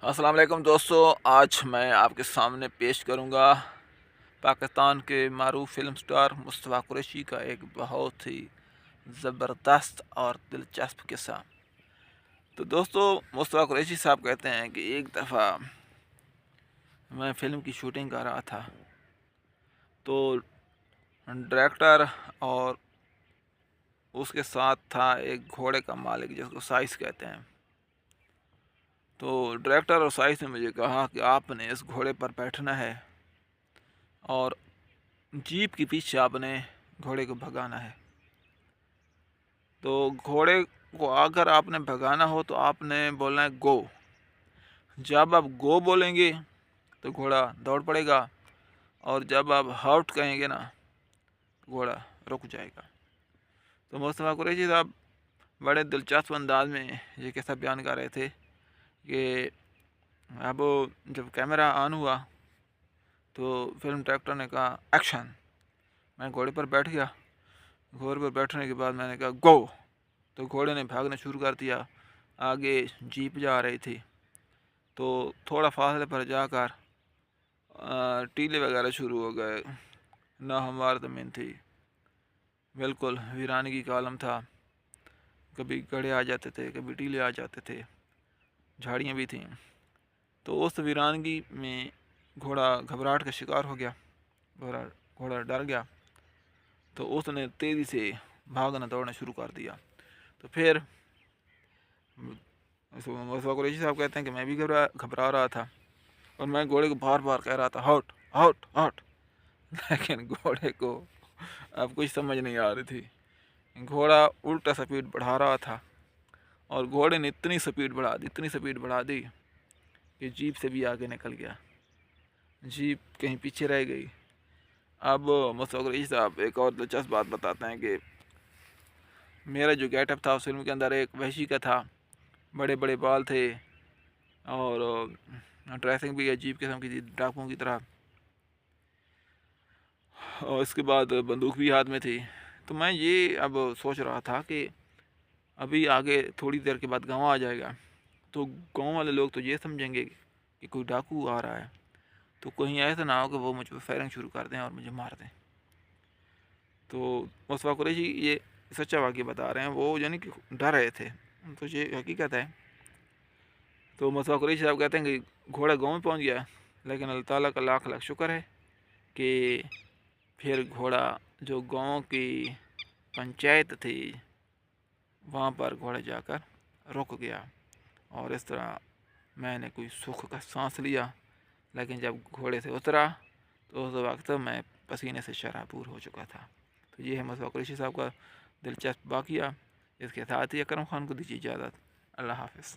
अस्सलाम वालेकुम दोस्तों, आज मैं आपके सामने पेश करूंगा पाकिस्तान के मारूफ फिल्म स्टार मुस्तफ़ा कुरैशी का एक बहुत ही ज़बरदस्त और दिलचस्प किस्सा। तो दोस्तों, मुस्तफ़ा कुरैशी साहब कहते हैं कि एक दफ़ा मैं फ़िल्म की शूटिंग कर रहा था, तो डायरेक्टर और उसके साथ था एक घोड़े का मालिक जिसको साइस कहते हैं। तो डायरेक्टर और साइस ने मुझे कहा कि आपने इस घोड़े पर बैठना है और जीप के पीछे आपने घोड़े को भगाना है। तो घोड़े को अगर आपने भगाना हो तो आपने बोलना है गो। जब आप गो बोलेंगे तो घोड़ा दौड़ पड़ेगा, और जब आप हॉट कहेंगे ना, घोड़ा रुक जाएगा। तो मुस्तफ़ा कुरैशी साहब बड़े दिलचस्प अंदाज में ये कैसा बयान कर रहे थे कि अब जब कैमरा ऑन हुआ तो फिल्म डायरेक्टर ने कहा एक्शन। मैं घोड़े पर बैठ गया। घोड़े पर बैठने के बाद मैंने कहा गो। तो घोड़े ने भागना शुरू कर दिया। आगे जीप जा रही थी, तो थोड़ा फासले पर जाकर टीले वगैरह शुरू हो गए। ना हमवार ज़मीन थी, बिल्कुल वीरानगी का आलम था। कभी गड्ढे आ जाते थे, कभी टीले आ जाते थे, झाड़ियाँ भी थीं। तो उस वीरानगी में घोड़ा घबराहट का शिकार हो गया। घोड़ा घोड़ा डर गया, तो उसने तेज़ी से भागना दौड़ना शुरू कर दिया। तो फिर मुस्तफ़ा कुरैशी साहब कहते हैं कि मैं भी घबरा रहा था, और मैं घोड़े को बार बार कह रहा था हॉट हॉट हॉट। लेकिन घोड़े को अब कुछ समझ नहीं आ रही थी। घोड़ा उल्टा स्पीड बढ़ा रहा था, और घोड़े ने इतनी स्पीड बढ़ा दी कि जीप से भी आगे निकल गया। जीप कहीं पीछे रह गई। अब मुस्तफ़ा कुरैशी साहब एक और दिलचस्प बात बताते हैं कि मेरा जो गेटअप था उस फिल्म के अंदर एक वहशी का था। बड़े बड़े बाल थे, और ड्रेसिंग भी अजीब किस्म की थी, डाकुओं की तरह। और इसके बाद बंदूक भी हाथ में थी। तो मैं ये अब सोच रहा था कि अभी आगे थोड़ी देर के बाद गांव आ जाएगा, तो गांव वाले लोग तो ये समझेंगे कि कोई डाकू आ रहा है। तो कहीं ऐसा ना हो कि वो मुझ पर फायरिंग शुरू कर दें और मुझे मार दें। तो मुस्तफ़ा कुरैशी ये सच्चा वाक़या बता रहे हैं, वो यानी कि डर रहे थे, तो ये हकीकत है। तो मुस्तफ़ा कुरैशी साहब कहते हैं कि घोड़ा गाँव में पहुँच गया, लेकिन अल्लाह ताला का लाख लाख शुक्र है कि फिर घोड़ा जो गांव की पंचायत थी वहाँ पर घोड़ा जाकर रुक गया, और इस तरह मैंने कोई सुख का सांस लिया। लेकिन जब घोड़े से उतरा तो उस वक्त मैं पसीने से शराबूर हो चुका था। तो ये है मुस्तफ़ा कुरैशी साहब का दिलचस्प वाक़या। इसके साथ ही अकरम ख़ान को दीजिए इजाज़त। अल्लाह हाफ़िज़।